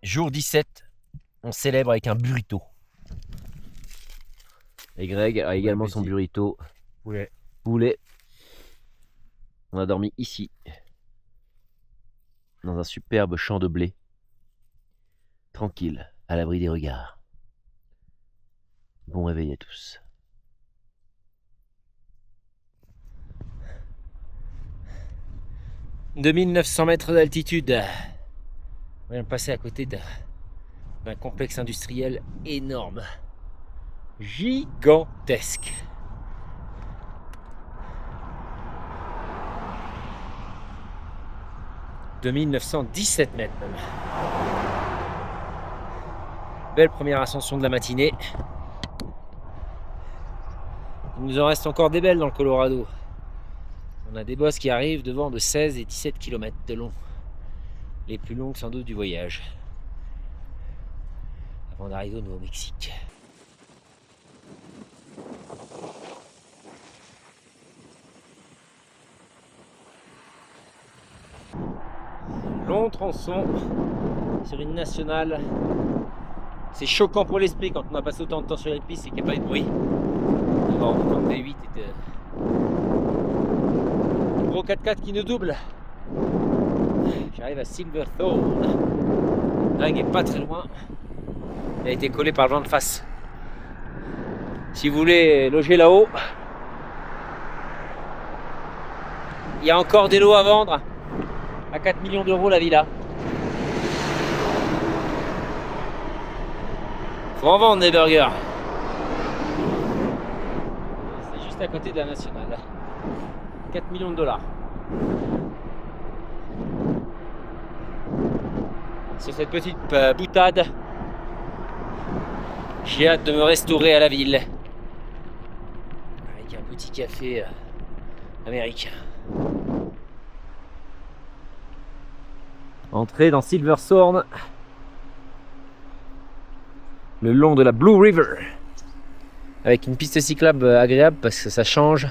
Jour 17, on célèbre avec un burrito. Et Greg a également son burrito. Poulet. On a dormi ici, dans un superbe champ de blé. Tranquille, à l'abri des regards. Bon réveil à tous. « 2900 mètres d'altitude. On vient de passer à côté d'un complexe industriel énorme. Gigantesque. « 2917 mètres même. Belle première ascension de la matinée. Il nous en reste encore des belles dans le Colorado. On a des bosses qui arrivent de vent de 16 et 17 km de long. Les plus longues sans doute du voyage. Avant d'arriver au Nouveau-Mexique. Long tronçon sur une nationale. C'est choquant pour l'esprit quand on a passé autant de temps sur les pistes et qu'il n'y a pas eu de bruit. D'abord, comme D8 était un gros 4x4 qui nous double. J'arrive à Silverthorne. Greg est pas très loin. Il a été collé par le vent de face. Si vous voulez loger là-haut, il y a encore des lots à vendre. À 4 millions d'euros la villa. Faut en vendre des burgers. C'est juste à côté de la nationale. 4 millions de dollars. Sur cette petite boutade, j'ai hâte de me restaurer à la ville. Avec un petit café américain. Entrée dans Silverthorne, le long de la Blue River, avec une piste cyclable agréable parce que ça change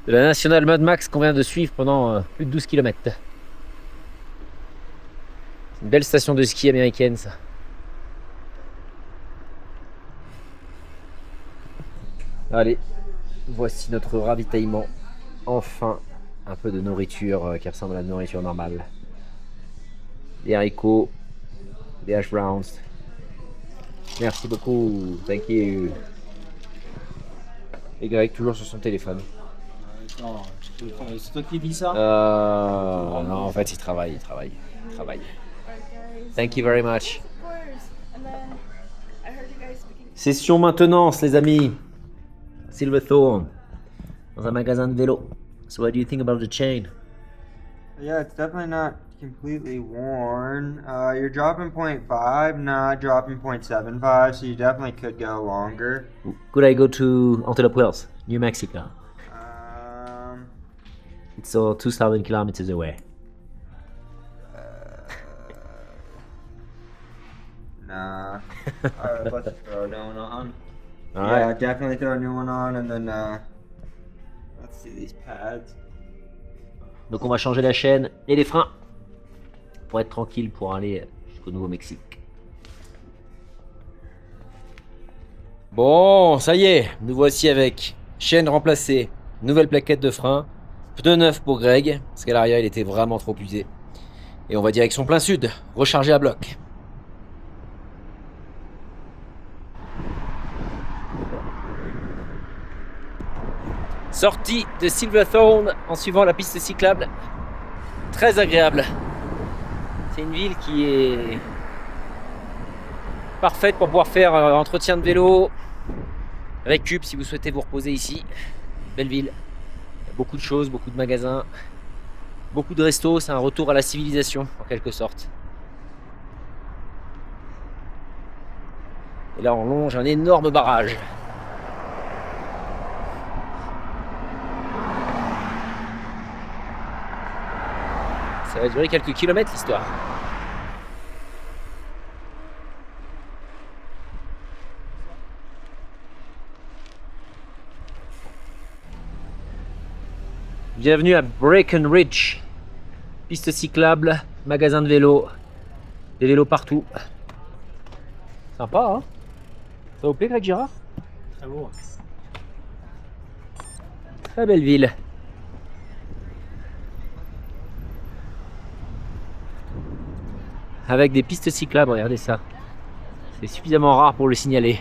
de la nationale Mad Max qu'on vient de suivre pendant plus de 12 km. C'est une belle station de ski américaine, ça. Allez, voici notre ravitaillement. Enfin, un peu de nourriture qui ressemble à la nourriture normale. Des haricots, des hash browns. Merci beaucoup, thank you. Et Greg toujours sur son téléphone. Non, c'est toi qui dis ça? Non, en fait, il travaille. Thank you very much. Session maintenance, les amis. Silverthorne, dans un magasin de vélo. So what do you think about the chain? Yeah, it's definitely not completely worn. You're dropping 0.5, not dropping 0.75, so you definitely could go longer. Could I go to Antelope Wells, New Mexico? It's 2,000 kilometers away. Nah. Alright, let's throw a new one on. Alright. Yeah, definitely throw a new one on, and then, let's see these pads. Donc on va changer la chaîne et les freins pour être tranquille pour aller jusqu'au Nouveau-Mexique. Bon, ça y est, nous voici avec chaîne remplacée, nouvelle plaquette de frein, pneu neuf pour Greg, parce qu'à l'arrière il était vraiment trop usé. Et on va direction plein sud, recharger à bloc. Sortie de Silverthorne en suivant la piste cyclable. Très agréable. C'est une ville qui est parfaite pour pouvoir faire entretien de vélo. Récup si vous souhaitez vous reposer ici. Belle ville. Il y a beaucoup de choses, beaucoup de magasins. Beaucoup de restos. C'est un retour à la civilisation en quelque sorte. Et là on longe un énorme barrage. Ça va durer quelques kilomètres l'histoire. Bienvenue à Breckenridge. Piste cyclable, magasin de vélo, Des vélos partout. Sympa, hein? Ça vous plaît, Greg Girard? Très beau. Très belle ville. Avec des pistes cyclables, regardez ça. C'est suffisamment rare pour le signaler.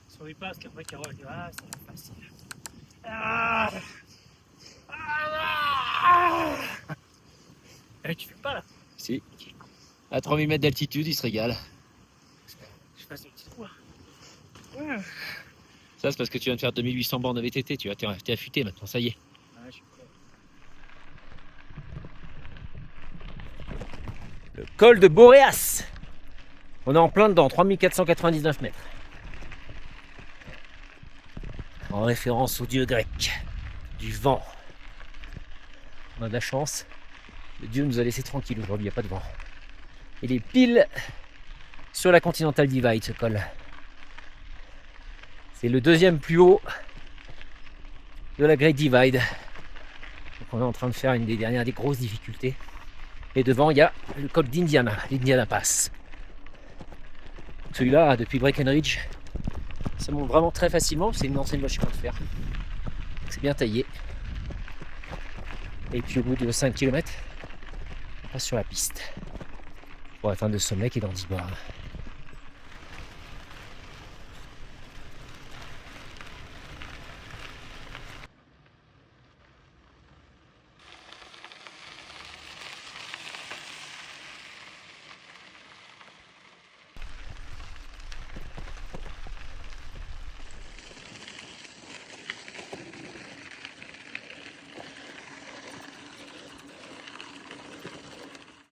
Sur les passes, après Carole dit ah c'est facile. Ah tu fais pas là? Si. À 3000 mètres d'altitude, il se régale. Je fasse une petite voix. Ça, c'est parce que tu viens de faire 2800 bornes de VTT. T'es affûté maintenant, ça y est. Ouais, je suis prêt. Le col de Boréas. On est en plein dedans, 3499 mètres. En référence au dieu grec du vent. On a de la chance. Le dieu nous a laissé tranquille aujourd'hui, il n'y a pas de vent. Il est pile sur la Continental Divide, ce col. C'est le deuxième plus haut de la Great Divide. Donc on est en train de faire une des dernières des grosses difficultés. Et devant, il y a le col d'Indiana, l'Indiana Pass. Celui-là, depuis Breckenridge, ça monte vraiment très facilement. C'est une ancienne voie de chemin de fer. C'est bien taillé. Et puis au bout de 5 km, on passe sur la piste pour atteindre le sommet qui est dans 10 bornes.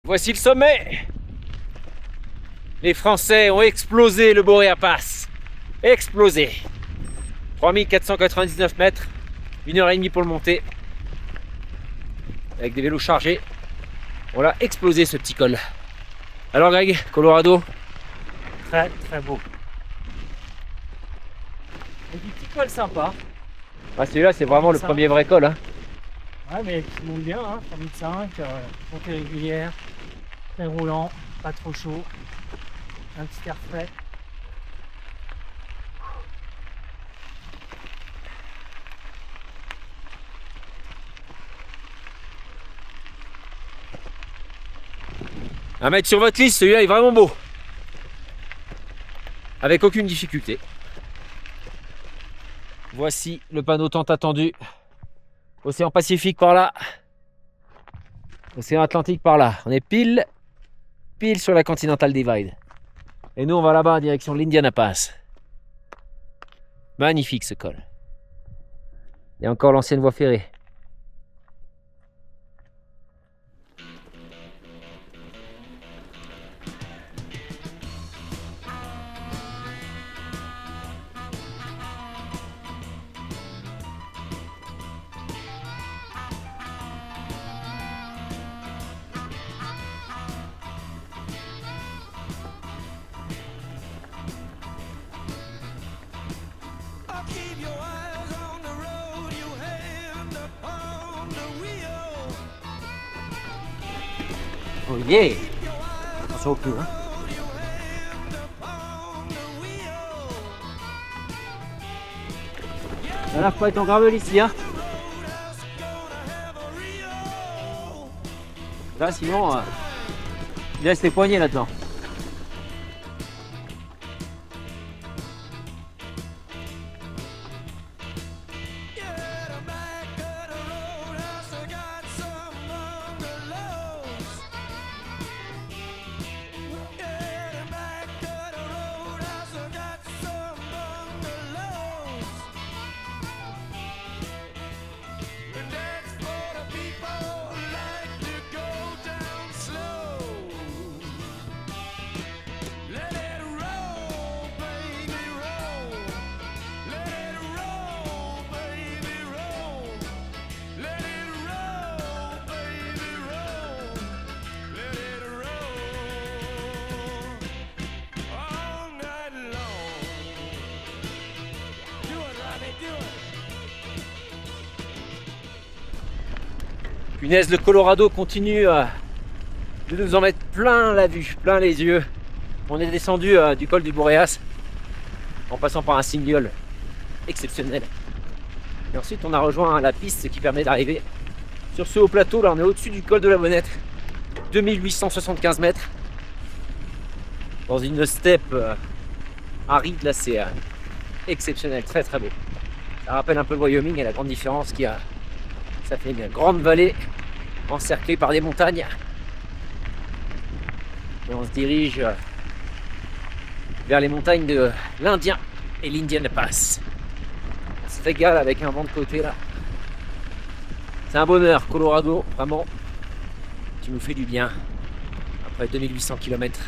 Voici le sommet. Les Français ont explosé le Boréas Pass. Explosé. 3499 mètres, 1h30 pour le monter. Avec des vélos chargés. On l'a explosé ce petit col. Alors Greg, Colorado? Très très beau. Et du petit col sympa. Ah, celui-là c'est vraiment le premier vrai col. Hein. Ouais mais qui monte bien, hein, 3005, montée régulière, très roulant, pas trop chaud, un petit air frais. À mettre sur votre liste, celui-là est vraiment beau. Avec aucune difficulté. Voici le panneau tant attendu. Océan Pacifique par là. Océan Atlantique par là. On est pile sur la Continental Divide. Et nous on va là-bas en direction de l'Indiana Pass. Magnifique ce col. Il y a encore l'ancienne voie ferrée. Oh yeah! Attention au cul, hein. Là, faut pas être en gravel ici, hein. Là, sinon, il laisse les poignets là-dedans. Punaise, le Colorado continue de nous en mettre plein la vue, plein les yeux. On est descendu du col du Boréas en passant par un single exceptionnel. Et ensuite on a rejoint la piste qui permet d'arriver sur ce haut plateau. Là on est au-dessus du col de la Bonnette, 2875 mètres, dans une steppe aride. Là c'est exceptionnel, très très beau. Ça rappelle un peu le Wyoming, et la grande différence qu'il y a, ça fait une grande vallée encerclée par des montagnes. Et on se dirige vers les montagnes de l'Indien et l'Indian Pass. On se régale avec un vent de côté là. C'est un bonheur, Colorado, vraiment. Tu nous fais du bien après 2800 km.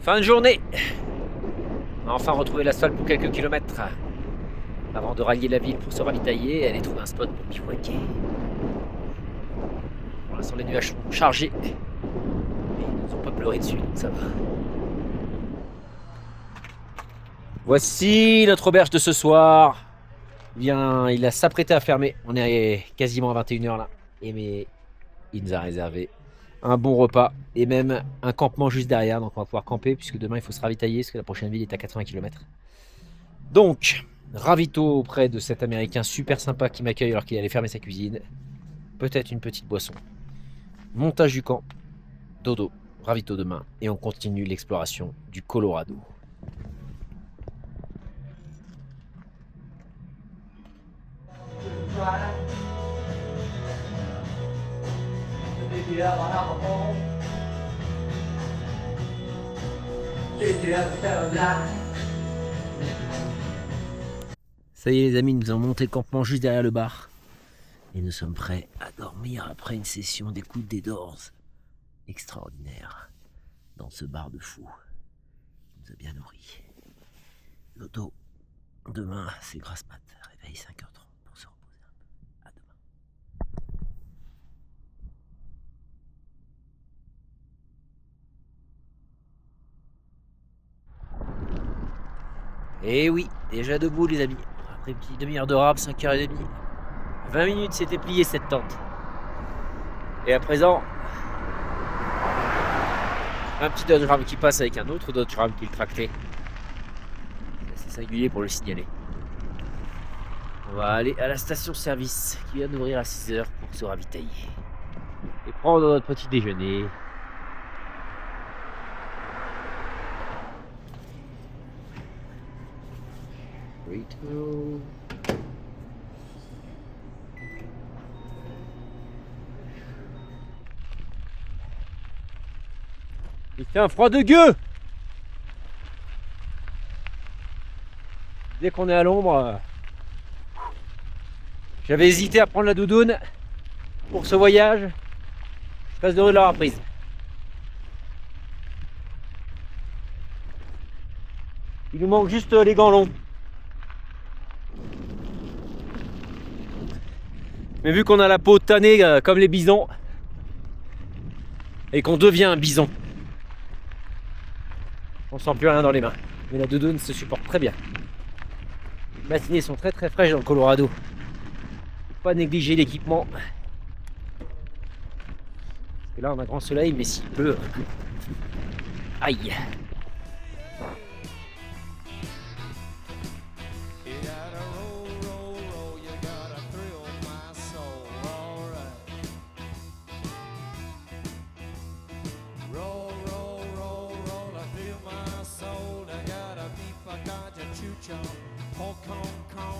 Fin de journée. On a enfin retrouvé l'asphalte pour quelques kilomètres avant de rallier la ville pour se ravitailler et aller trouver un spot pour bivouaquer. Pour l'instant les nuages sont chargés et ils nous ont pas pleuré dessus, donc ça va. Voici notre auberge de ce soir. Bien, il a s'apprêté à fermer. On est quasiment à 21h là. Mais il nous a réservé un bon repas et même un campement juste derrière. Donc on va pouvoir camper puisque demain il faut se ravitailler parce que la prochaine ville est à 80 km. Donc, ravito auprès de cet Américain super sympa qui m'accueille alors qu'il allait fermer sa cuisine. Peut-être une petite boisson. Montage du camp. Dodo. Ravito demain. Et on continue l'exploration du Colorado. Ça y est les amis, nous avons monté le campement juste derrière le bar. Et nous sommes prêts à dormir après une session d'écoute des Doors. Extraordinaire. Dans ce bar de fou. Il nous a bien nourris. Dodo. Demain, c'est grasse mat. Réveil 5h30 pour se reposer un peu. À demain. Et oui, déjà debout les amis. Après une petite demi-heure de rab, 5h30. 20 minutes s'était plié cette tente. Et à présent, un petit Dodge Ram qui passe avec un autre Dodge Ram qui le tractait. C'est singulier pour le signaler. On va aller à la station-service qui vient d'ouvrir à 6h pour se ravitailler. Et prendre notre petit déjeuner. Burrito. Il fait un froid de gueux. Dès qu'on est à l'ombre, j'avais hésité à prendre la doudoune pour ce voyage. Je suis très heureux de l'avoir prise. Il nous manque juste les gants longs. Mais vu qu'on a la peau tannée comme les bisons et qu'on devient un bison, on sent plus rien dans les mains. Mais la doudoune se supporte très bien. Les matinées sont très très fraîches dans le Colorado. Faut pas négliger l'équipement. Parce que là on a grand soleil, mais s'il pleut. Aïe. Hong Kong,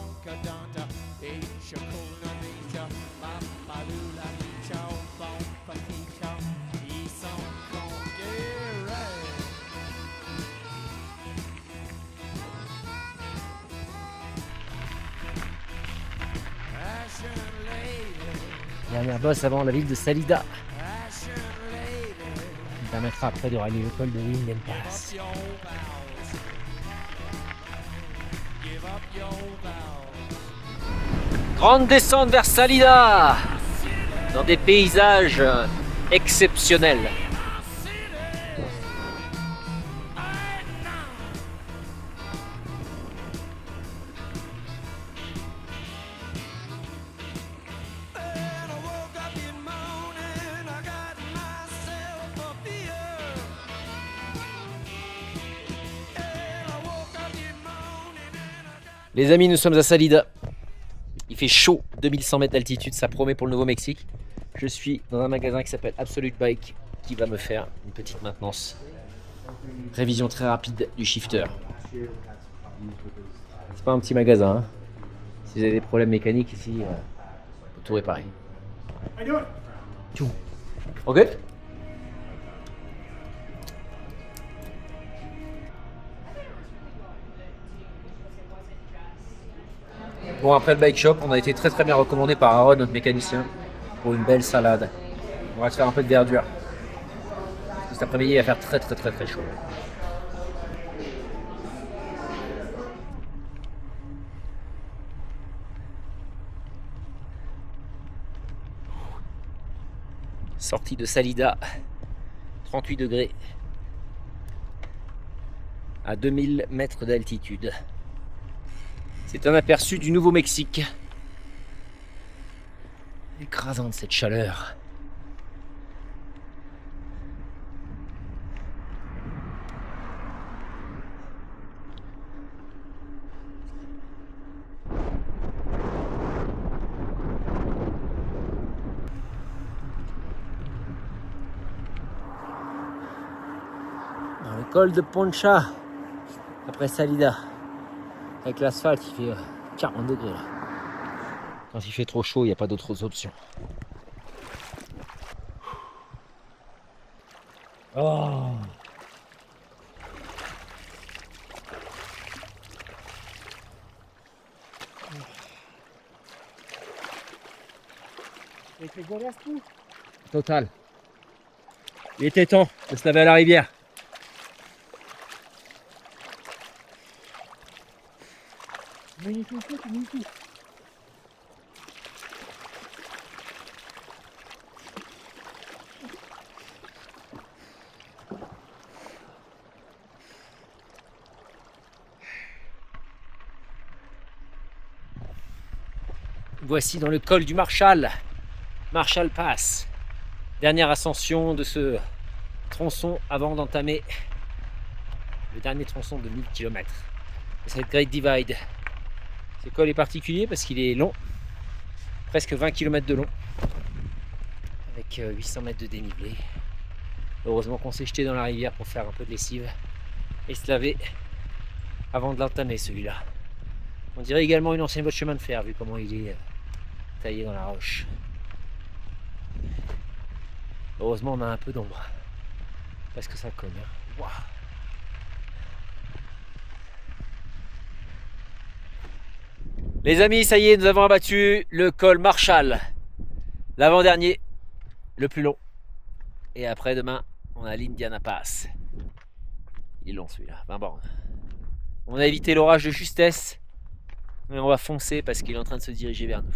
Dernière bosse avant la ville de Salida. Qui permettra après de rallier le col de Linden Pass. Grande descente vers Salida, dans des paysages exceptionnels. Les amis, nous sommes à Salida. Il fait chaud, 2100 mètres d'altitude, ça promet pour le Nouveau-Mexique. Je suis dans un magasin qui s'appelle Absolute Bike qui va me faire une petite maintenance. Révision très rapide du shifter. C'est pas un petit magasin. Hein. Si vous avez des problèmes mécaniques ici, on peut tout réparer. Tout. Ok. Bon, après le bike shop, on a été très bien recommandé par Aaron, notre mécanicien, pour une belle salade. On va se faire un peu de verdure. Cet après-midi, il va faire très chaud. Sortie de Salida, 38 degrés, à 2000 mètres d'altitude. C'est un aperçu du Nouveau-Mexique. Écrasante cette chaleur. Dans le col de Poncha, après Salida. Avec l'asphalte, il fait 40 degrés là. Quand il fait trop chaud, il n'y a pas d'autres options. Oh. Avec les godasses tout. Total. Il était temps de se laver à la rivière. Magnifique. Voici dans le col du Marshall Pass. Dernière ascension de ce tronçon avant d'entamer le dernier tronçon de 1000 km. Cette Great Divide. Ce col est particulier parce qu'il est long, presque 20 km de long, avec 800 mètres de dénivelé. Heureusement qu'on s'est jeté dans la rivière pour faire un peu de lessive et se laver avant de l'entamer celui-là. On dirait également une ancienne voie de chemin de fer vu comment il est taillé dans la roche. Heureusement on a un peu d'ombre parce que ça cogne. Wow. Les amis, ça y est, nous avons abattu le col Marshall, l'avant-dernier, le plus long. Et après demain, on a l'Indiana Pass. Il est long celui-là, 20 bornes. On a évité l'orage de justesse, mais on va foncer parce qu'il est en train de se diriger vers nous.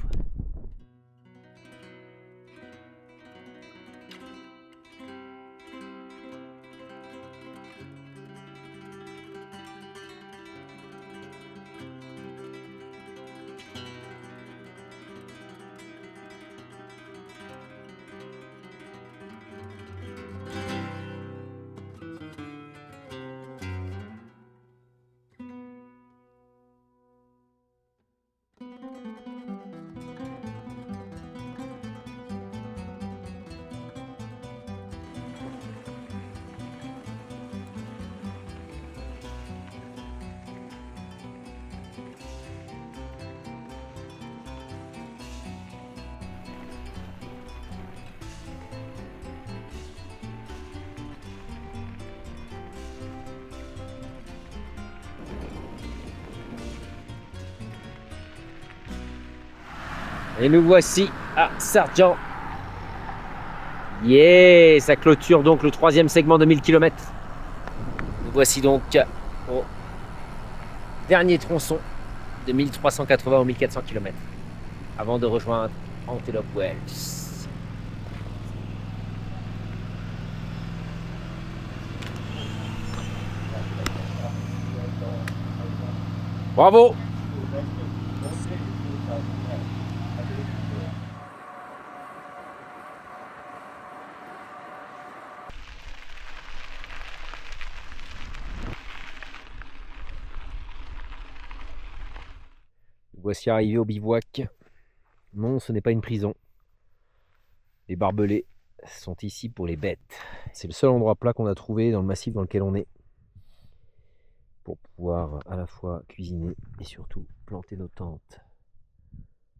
Et nous voici à Sargent. Yeah, ça clôture donc le 3e segment de 1000 km. Nous voici donc au dernier tronçon de 1380 ou 1400 km avant de rejoindre Antelope Wells. Bravo! Voici arrivé au bivouac. Non, ce n'est pas une prison. Les barbelés sont ici pour les bêtes. C'est le seul endroit plat qu'on a trouvé dans le massif dans lequel on est pour pouvoir à la fois cuisiner et surtout planter nos tentes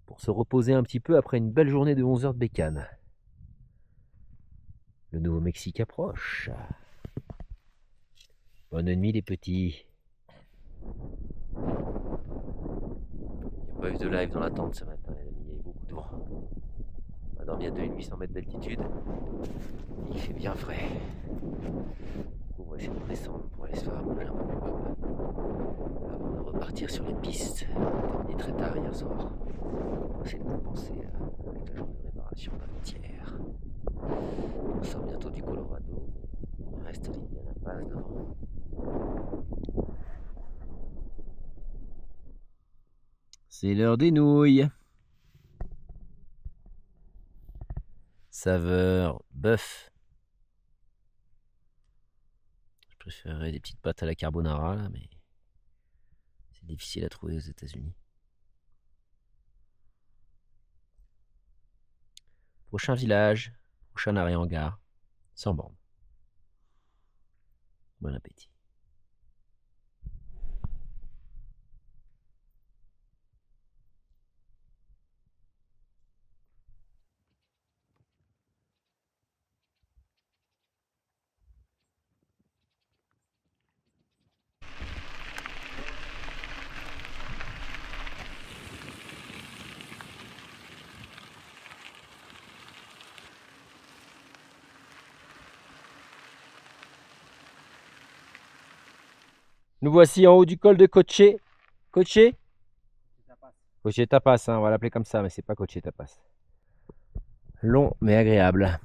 pour se reposer un petit peu après une belle journée de 11 heures de bécane. Le Nouveau-Mexique approche. Bonne nuit les petits. Pas eu de live dans la tente ce matin, les amis, il y a eu beaucoup de vent. On a dormi à 2800 mètres d'altitude. Il fait bien frais. On va essayer de descendre pour aller se faire manger un peu plus bas avant de repartir sur les pistes. On a terminé très tard hier soir. On va essayer de compenser avec la journée de réparation d'avant-hier. On sort bientôt du Colorado. Il reste l'Indiana Pass devant. C'est l'heure des nouilles. Saveur bœuf. Je préférerais des petites pâtes à la carbonara là, mais c'est difficile à trouver aux États-Unis. Prochain village, prochain arrêt en gare, sans borne. Bon appétit. Nous voici en haut du col de Coche. Coche Coche Tapas, hein, on va l'appeler comme ça, mais c'est pas Coche Tapas. Long mais agréable.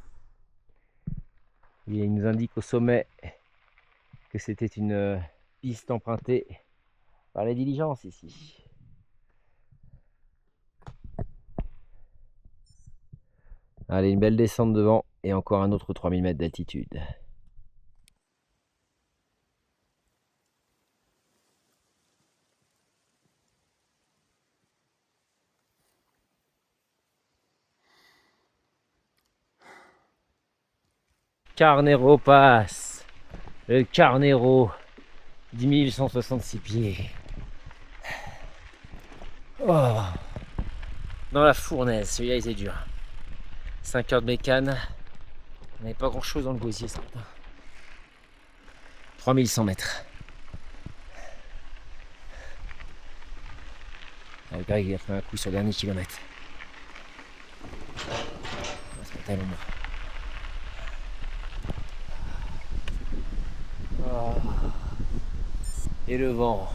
Il nous indique au sommet que c'était une piste empruntée par les diligences ici. Allez, une belle descente devant et encore un autre 3000 mètres d'altitude. Carnero Pass, le Carnero, 10 166 pieds. Oh. Dans la fournaise, celui-là il était dur. 5 heures de bécane, on n'avait pas grand chose dans le gosier ce matin. 3100 mètres. Le Greg il a fait un coup sur le dernier kilomètre. On va se mettre à l'ombre. Et le vent.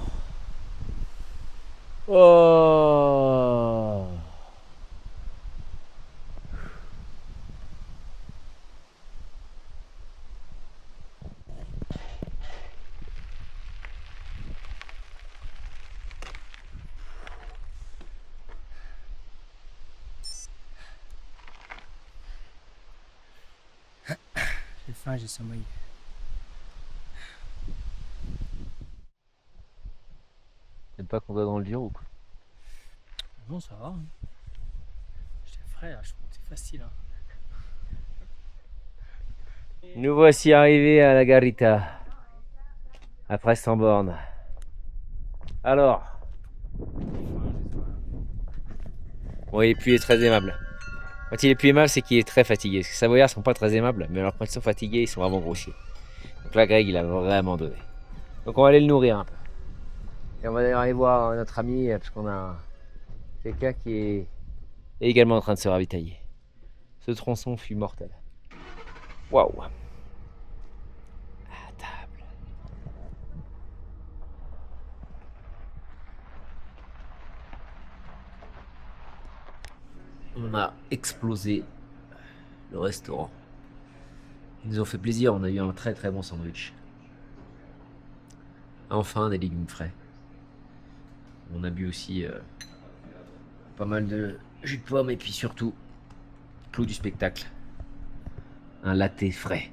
Oh. J'ai faim, j'ai sommeil. T'aimes pas qu'on va dans le dur ou quoi? Non, ça va. J'étais frais là, je trouve que c'est facile. Hein. Nous voici arrivés à la Garita. Après 100 bornes. Alors. Bon, et puis il est très aimable. Quand il est plus aimable, c'est qu'il est très fatigué. Parce que les Savoyards sont pas très aimables, mais alors quand ils sont fatigués, ils sont vraiment grossiers. Donc là, Greg, il a vraiment donné. Donc on va aller le nourrir un peu. Et on va d'ailleurs aller voir notre ami, parce qu'on a quelqu'un qui est est également en train de se ravitailler. Ce tronçon fut mortel. Waouh! À table. On a explosé le restaurant. Ils nous ont fait plaisir, on a eu un très très bon sandwich. Enfin des légumes frais. On a bu aussi pas mal de jus de pomme et puis surtout, clou du spectacle, un latte frais.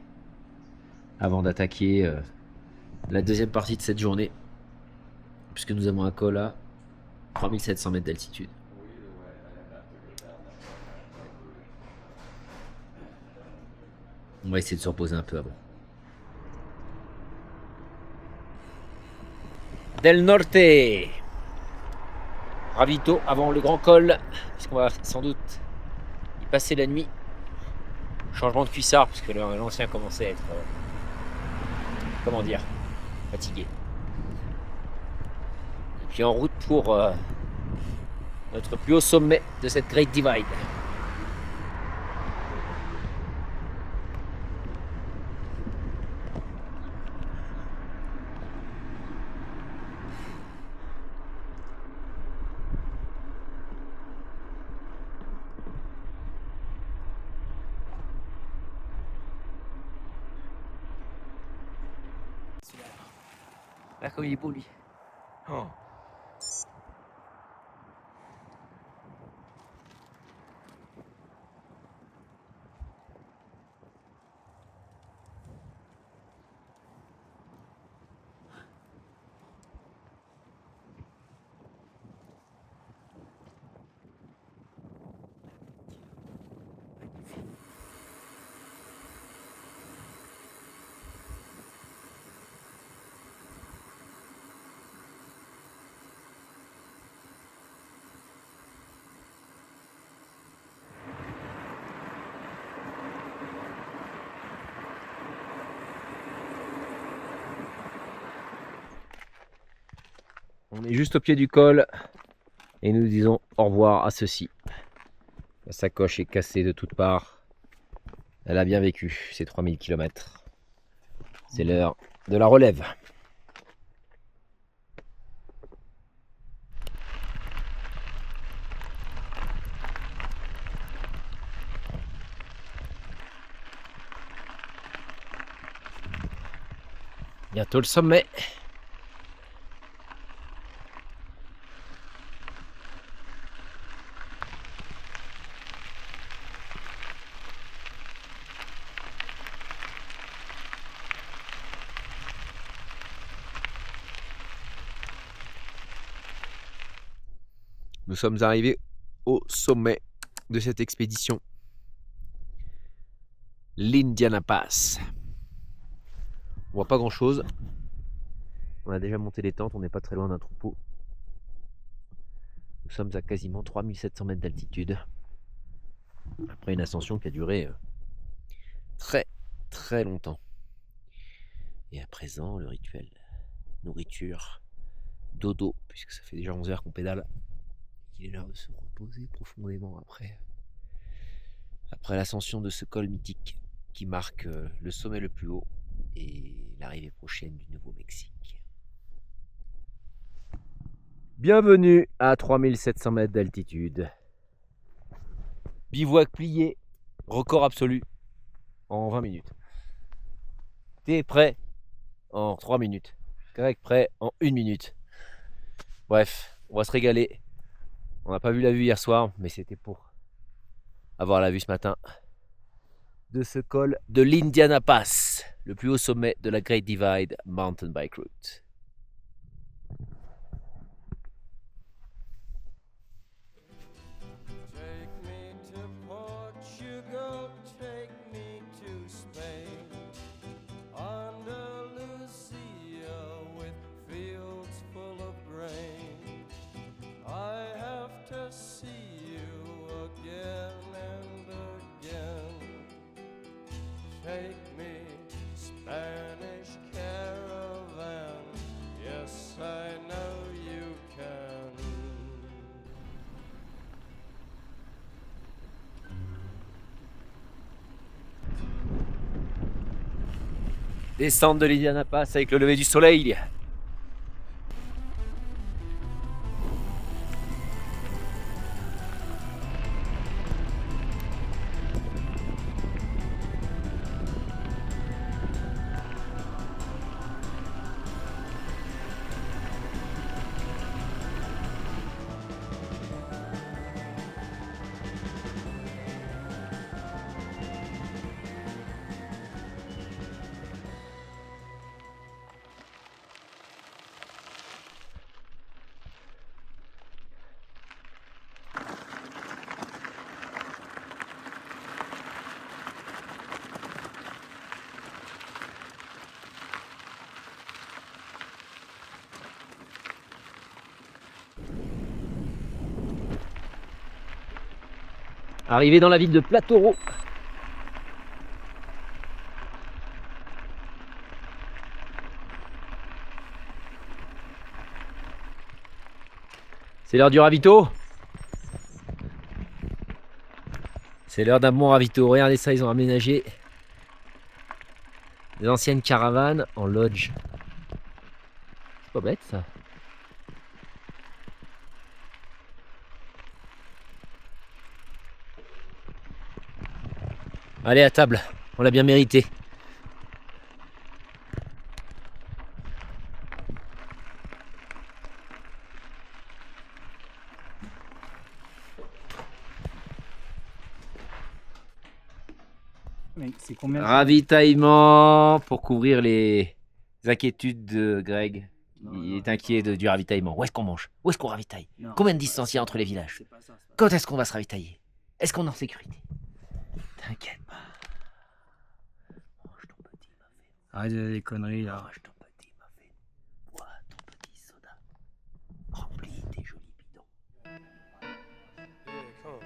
Avant d'attaquer la deuxième partie de cette journée, puisque nous avons un col à 3700 mètres d'altitude. On va essayer de se reposer un peu avant. Del Norte, ravito avant le grand col, puisqu'on va sans doute y passer la nuit. Changement de cuissard, puisque l'ancien commençait à être, comment dire, fatigué. Et puis en route pour notre plus haut sommet de cette Great Divide. Là, comme il est beau, lui. Oh. On est juste au pied du col et nous disons au revoir à ceux-ci. La sacoche est cassée de toutes parts. Elle a bien vécu ces 3000 km. C'est l'heure de la relève. Bientôt le sommet. Nous sommes arrivés au sommet de cette expédition. L'Indiana Pass. On voit pas grand chose. On a déjà monté les tentes, on n'est pas très loin d'un troupeau. Nous sommes à quasiment 3700 mètres d'altitude. Après une ascension qui a duré très très longtemps. Et à présent, le rituel nourriture, dodo, puisque ça fait déjà 11 heures qu'on pédale. Il est l'heure de se reposer profondément après l'ascension de ce col mythique qui marque le sommet le plus haut et l'arrivée prochaine du Nouveau-Mexique. Bienvenue à 3700 mètres d'altitude. Bivouac plié, record absolu en 20 minutes. T'es prêt en 3 minutes. Greg prêt en 1 minute. Bref, on va se régaler. On n'a pas vu la vue hier soir, mais c'était pour avoir la vue ce matin de ce col de l'Indiana Pass, le plus haut sommet de la Great Divide Mountain Bike Route. Take me, Spanish caravan. Yes, I know you can. Descente de l'Indiana Pass avec le lever du soleil. Arrivé dans la ville de Platoro. C'est l'heure du ravito. C'est l'heure d'un bon ravito. Regardez ça, ils ont aménagé des anciennes caravanes en lodge. C'est pas bête ça. Allez à table, on l'a bien mérité. Mais c'est combien? Ravitaillement pour couvrir les inquiétudes de Greg. Il est inquiet du ravitaillement. Où est-ce qu'on mange? Où est-ce qu'on ravitaille? Non, Combien de distance il y a entre les villages? c'est pas ça. Quand est-ce qu'on va se ravitailler? Est-ce qu'on est en sécurité? T'inquiète pas. Mange ton petit muffin. Arrête de des conneries là. Mange ton petit muffin. Bois ton petit soda. Remplis tes jolis bidons. Yeah, come on.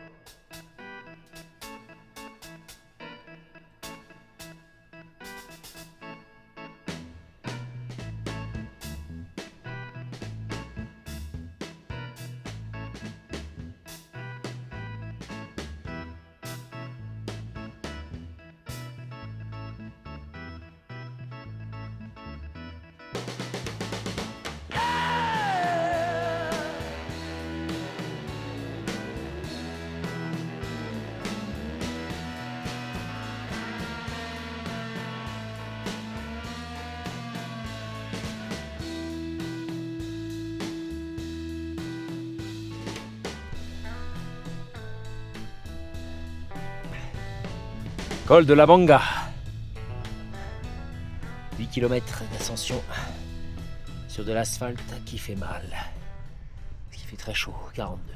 Col de la Banga. 8 km d'ascension sur de l'asphalte qui fait mal. Ce qui fait très chaud, 42.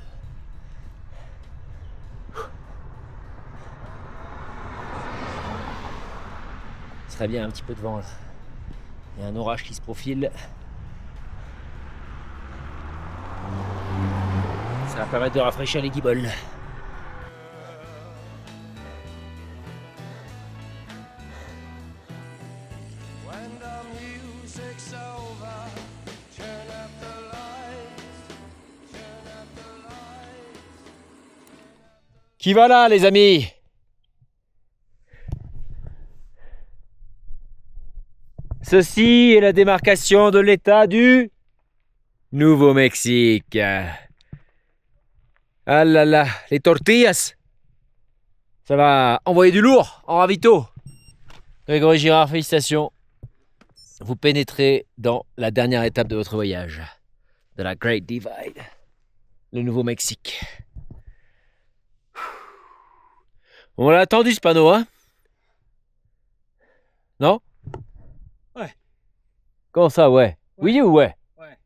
Ce serait bien un petit peu de vent là. Il y a un orage qui se profile. Ça va permettre de rafraîchir les guibolles. When the music's over, turn up the lights, turn up the lights. Qui va là, les amis? Ceci est la démarcation de l'État du Nouveau-Mexique. Ah là là, les tortillas. Ça va envoyer du lourd en ravito. Grégory Girard, félicitations. Vous pénétrez dans la dernière étape de votre voyage, de la Great Divide, le Nouveau-Mexique. On l'a attendu ce panneau, hein? Non? Ouais. Comment ça, ouais? Oui ou ouais? Ouais.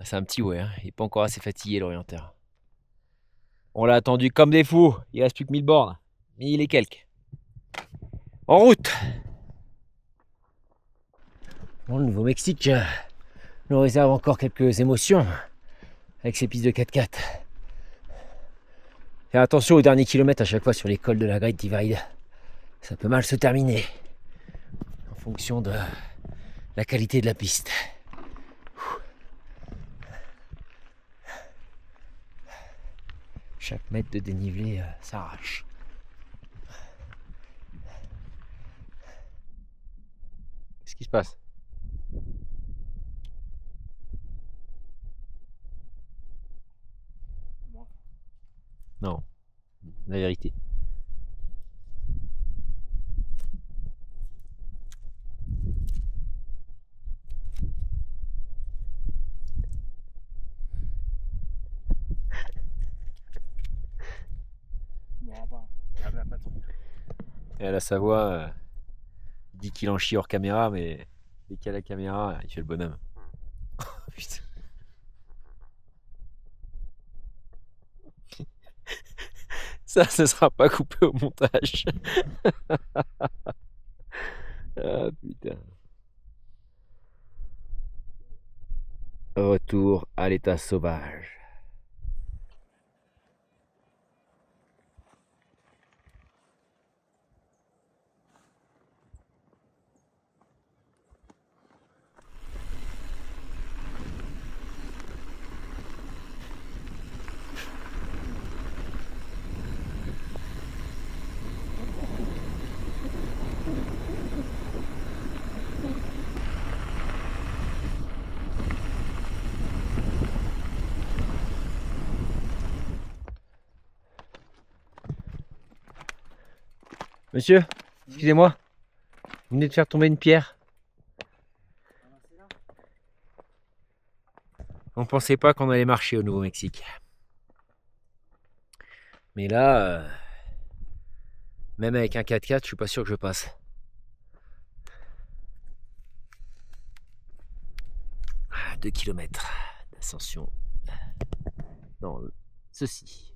Ah, c'est un petit ouais, hein. Il n'est pas encore assez fatigué, l'orienteur. On l'a attendu comme des fous. Il reste plus que 1000 bornes. 1000 et quelques. En route! Bon, le Nouveau-Mexique nous réserve encore quelques émotions avec ces pistes de 4x4. Faire attention aux derniers kilomètres à chaque fois sur les cols de la Great Divide. Ça peut mal se terminer en fonction de la qualité de la piste. Chaque mètre de dénivelé s'arrache. qui se passe? Bon. Non, la vérité. Bon, pas trop. Et à la Savoie, il dit qu'il en chie hors caméra, mais dès qu'il y a la caméra, il fait le bonhomme. Putain. Ça, ne sera pas coupé au montage. Ah putain. Retour à l'état sauvage. Monsieur, excusez-moi, vous venez de faire tomber une pierre. On ne pensait pas qu'on allait marcher au Nouveau-Mexique. Mais là, même avec un 4x4, je suis pas sûr que je passe. Ah, 2 km d'ascension. Non, ceci.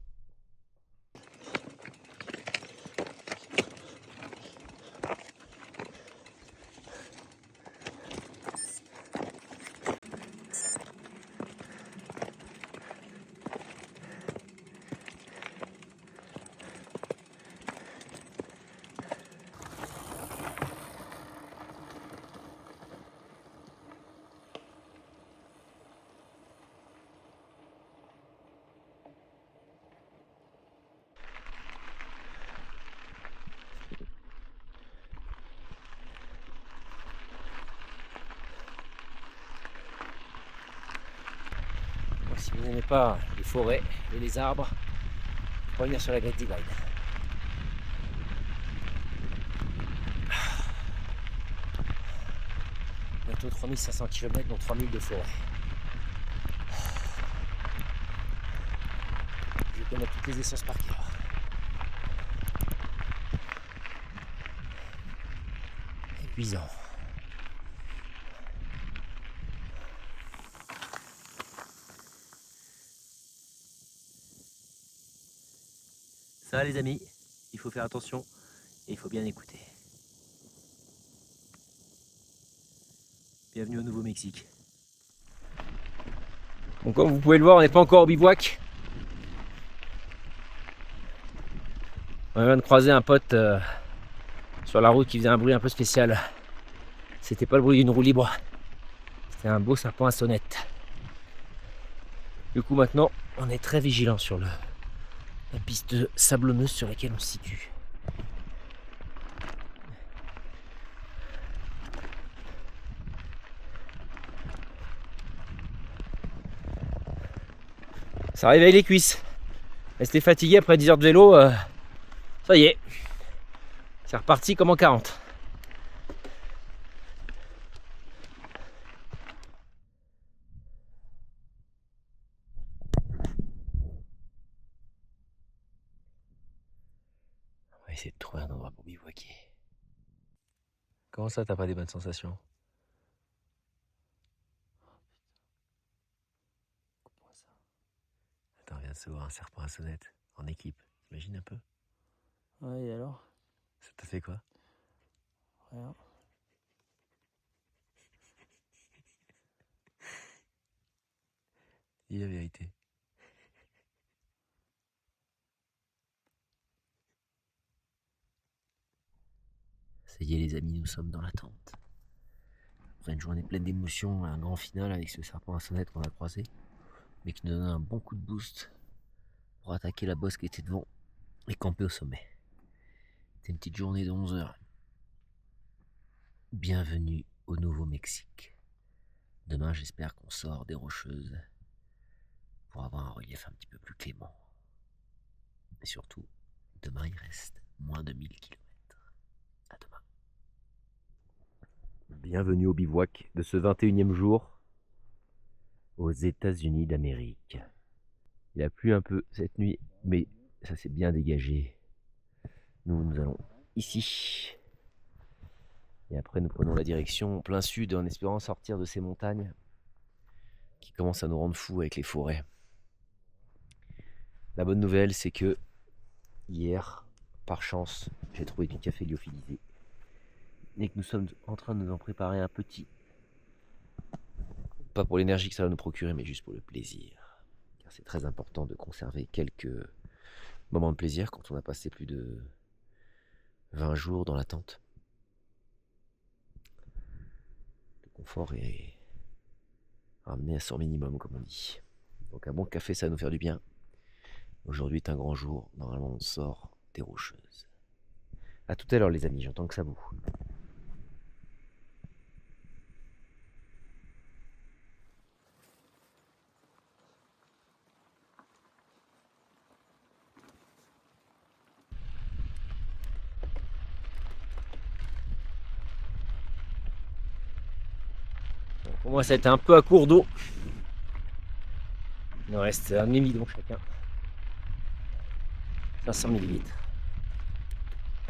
Si vous n'aimez pas les forêts et les arbres, il faut revenir sur la Great Divide. Bientôt 3500 km, dont 3000 de forêt. Je vais connaître toutes les essences par cœur. Épuisant. Ça les amis, il faut faire attention et il faut bien écouter. Bienvenue au Nouveau-Mexique. Bon, comme vous pouvez le voir, on n'est pas encore au bivouac. On vient de croiser un pote sur la route qui faisait un bruit un peu spécial. C'était pas le bruit d'une roue libre. C'était un beau serpent à sonnette. Du coup maintenant, on est très vigilant sur la piste sablonneuse sur laquelle on se situe. Ça réveille les cuisses. Rester fatigué après 10 heures de vélo, ça y est. C'est reparti comme en 40. On va essayer de trouver un endroit pour bivouaquer. Comment ça, t'as pas des bonnes sensations? Attends, on vient de se voir un serpent à sonnette en équipe. T'imagines un peu? Ouais, et alors? Ça t'a fait quoi? Rien. Dis la vérité. Ça y est les amis, nous sommes dans la tente. Après une journée pleine d'émotions, un grand final avec ce serpent à sonnette qu'on a croisé, mais qui nous donne un bon coup de boost pour attaquer la bosse qui était devant et camper au sommet. C'était une petite journée de 11 heures. Bienvenue au Nouveau-Mexique. Demain, j'espère qu'on sort des Rocheuses pour avoir un relief un petit peu plus clément. Et surtout, demain, il reste moins de 1000 km. À demain. Bienvenue au bivouac de ce 21e jour aux États-Unis d'Amérique. Il a plu un peu cette nuit, mais ça s'est bien dégagé. Nous allons ici. Et après, nous prenons la direction plein sud en espérant sortir de ces montagnes qui commencent à nous rendre fous avec les forêts. La bonne nouvelle, c'est que hier, par chance, j'ai trouvé du café lyophilisé et que nous sommes en train de nous en préparer un petit. Pas pour l'énergie que ça va nous procurer, mais juste pour le plaisir. Car c'est très important de conserver quelques moments de plaisir quand on a passé plus de 20 jours dans la tente. Le confort est ramené à son minimum, comme on dit. Donc un bon café, ça va nous faire du bien. Aujourd'hui est un grand jour. Normalement, on sort des Rocheuses. A tout à l'heure, les amis. J'entends que ça boue. Pour moi, ça a été un peu à court d'eau. Il nous reste un demi-bidon chacun. 500 ml.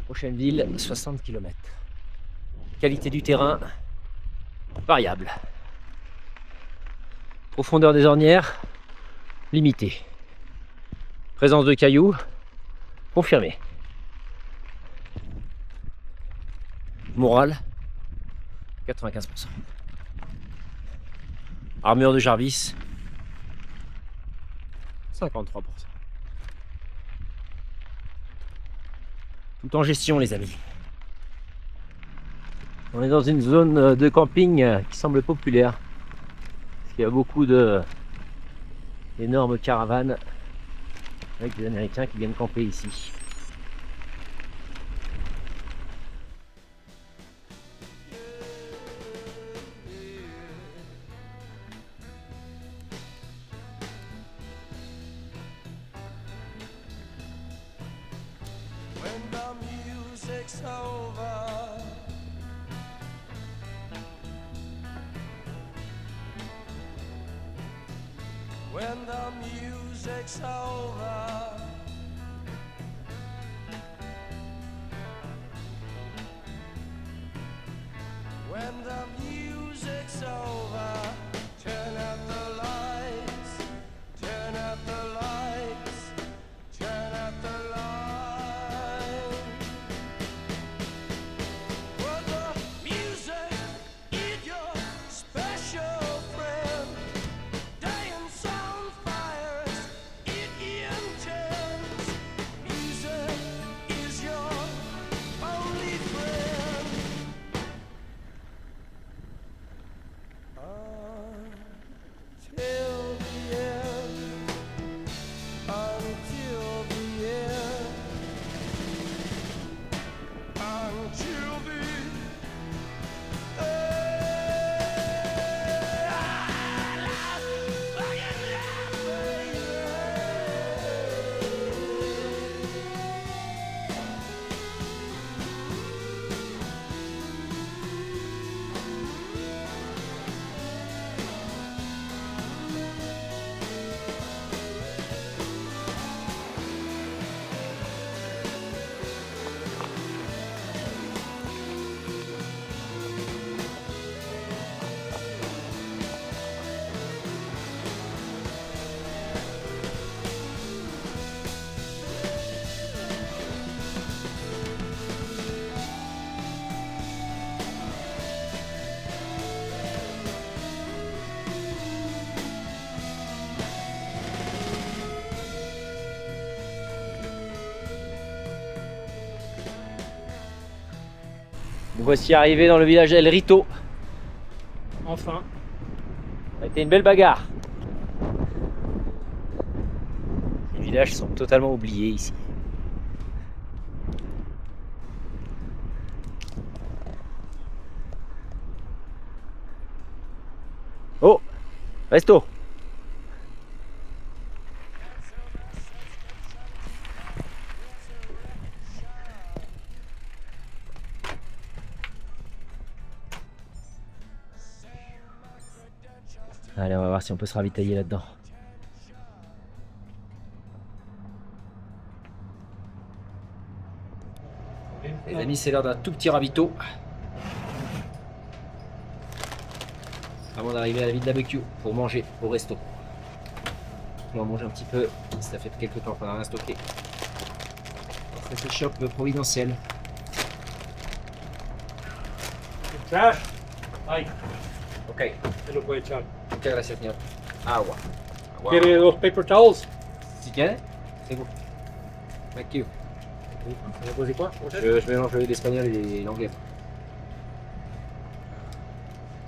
Prochaine ville, 60 km. Qualité du terrain, variable. Profondeur des ornières, limitée. Présence de cailloux, confirmée. Morale, 95%. Armure de Jarvis, 53%. Tout en gestion, les amis. On est dans une zone de camping qui semble populaire. Parce qu'il y a beaucoup d'énormes caravanes avec des Américains qui viennent camper ici. When the music's over, when the music's over, when the music's over, turn out the lights, turn out the lights, turn out the lights. Well, the music is your special friend. Dance on fires, it intends. Music is your only friend. Until the end, until the end, until the Nous voici arrivés dans le village El Rito. Enfin, Ça a été une belle bagarre. Les villages sont totalement oubliés ici. Resto. Allez, on va voir si on peut se ravitailler là-dedans. Les amis, c'est l'heure d'un tout petit ravito. Avant d'arriver à la ville d'Abecue pour manger au resto. On va manger un petit peu, ça fait quelques temps qu'on n'a rien stocké. Ça se chope providentiel. Josh, ay, Ok, te lo puede echar. muchas gracias, señor. Agua. Agua. ¿Quiere dos paper towels? Si quieres, c'est bon. Thank you. Vous avez posé quoi? Je mélange l'espagnol et l'anglais.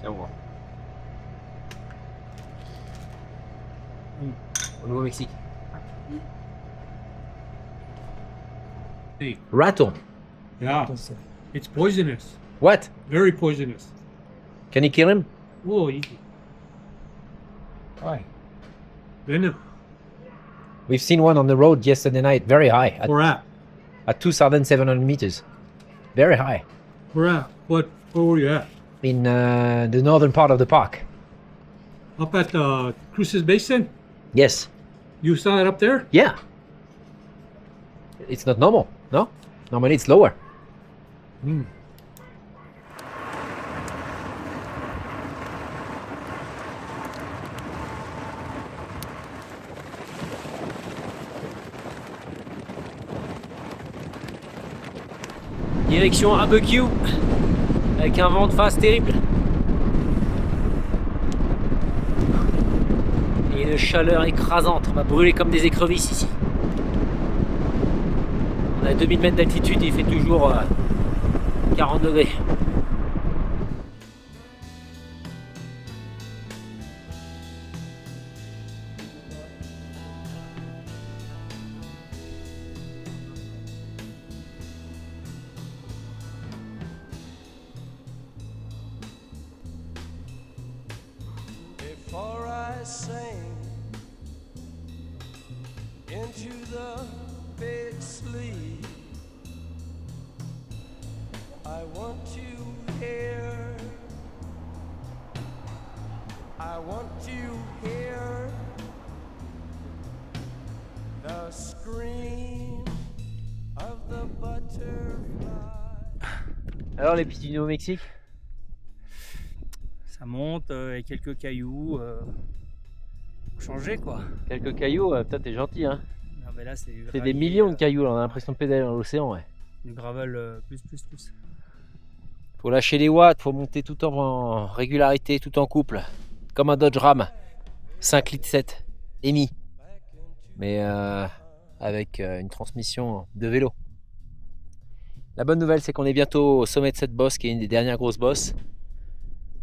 C'est bon. Au Nouveau-Mexique. Hey. Raton. Yeah, it's poisonous. What? Very poisonous. Can you kill him? Oh, easy. Why? Venom. We've seen one on the road yesterday night, very high, Where at? at 2,700 meters. Very high. Where at? Where were you at? In the northern part of the park. Up at Cruces Basin? Yes. You saw it up there? Yeah. It's not normal, no? Normally it's lower. Hmm. Direction Abecue, avec un vent de face terrible. Et une chaleur écrasante, on va brûler comme des écrevisses ici. On a 2000 mètres d'altitude et il fait toujours 40 degrés. Before I sing into the big sleep, I want to hear, I want to hear the scream of the butterfly. Alors les petits du Nouveau-Mexique? Ça monte et quelques cailloux. Changer quoi. Quelques cailloux, putain t'es gentil hein. Non, mais là c'est du C'est des gravier, millions de cailloux, là, on a l'impression de pédaler dans l'océan, ouais. du gravel plus. Faut lâcher les watts, faut monter tout en régularité, tout en couple. Comme un Dodge Ram. 5 litres 7, émis. Mais avec une transmission de vélo. La bonne nouvelle, c'est qu'on est bientôt au sommet de cette bosse, qui est une des dernières grosses bosses.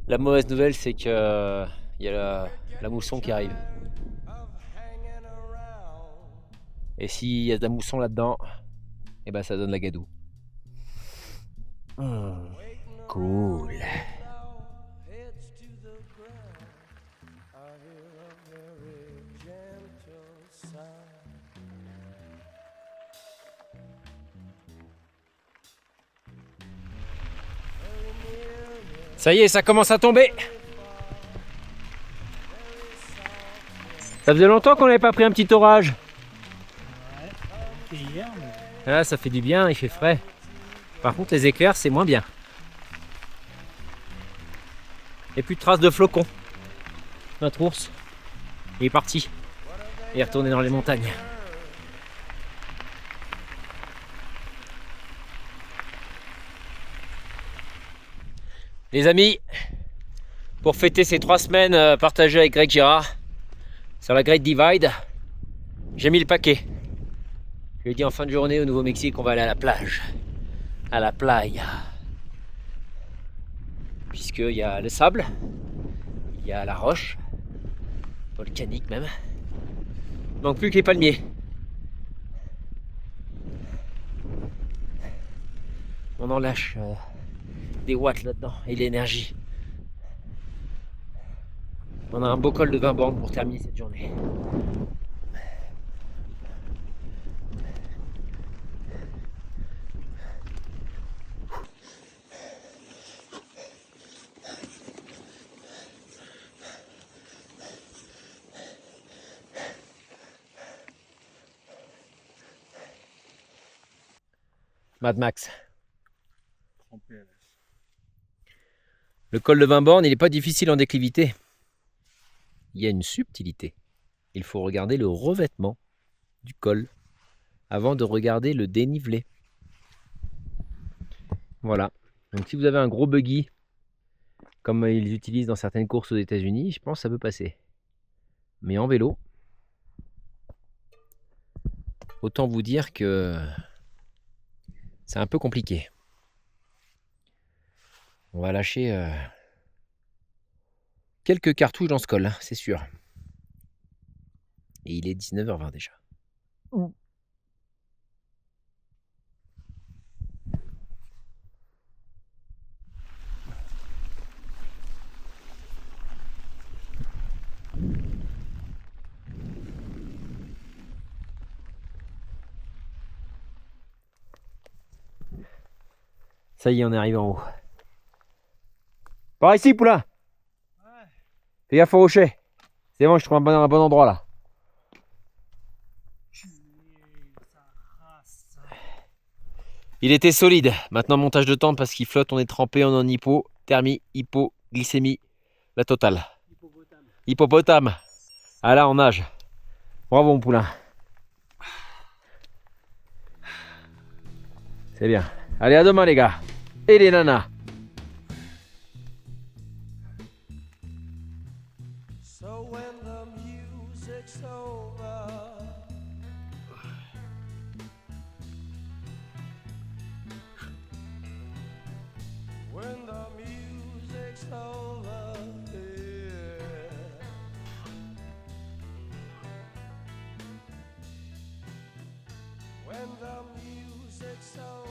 La mauvaise nouvelle, c'est qu'il y a la mousson qui arrive. Et s'il y a de la mousson là-dedans, et ben ça donne la gadoue. Cool. Ça y est, ça commence à tomber. Ça faisait longtemps qu'on n'avait pas pris un petit orage. C'était hier, mais Ah, ça fait du bien, il fait frais. Par contre, les éclairs, c'est moins bien. Et plus de traces de flocons. Notre ours, il est parti. Il est retourné dans les montagnes. Les amis, pour fêter ces 3 semaines partagées avec Greg Girard sur la Great Divide, j'ai mis le paquet. Je lui ai dit en fin de journée au Nouveau-Mexique, on va aller à la plage. À la playa. Puisqu'il y a le sable, il y a la roche, volcanique même. Il manque plus que les palmiers. On en lâche des watts là-dedans et l'énergie. On a un beau col de 20 bornes pour terminer cette journée. Mad Max. Le col de 20 bornes, il n'est pas difficile en déclivité. Il y a une subtilité. Il faut regarder le revêtement du col avant de regarder le dénivelé. Voilà. Donc si vous avez un gros buggy, comme ils utilisent dans certaines courses aux États-Unis, je pense que ça peut passer. Mais en vélo, autant vous dire que c'est un peu compliqué. On va lâcher quelques cartouches dans ce col, hein, c'est sûr. Et il est 19h20 déjà. Ça y est, on est arrivé en haut. Par ici, poulain. Fais gaffe au rocher. C'est bon, je trouve un bon endroit là. Il était solide. Maintenant, montage de tente parce qu'il flotte, on est trempé, on est en hypothermie, hypoglycémie, la totale. Hippopotame. Ah là, on nage. Bravo, mon poulain. C'est bien. Allez, à demain, les gars. Et les nanas. So when the music's over, when the music's over, yeah. When the music's over.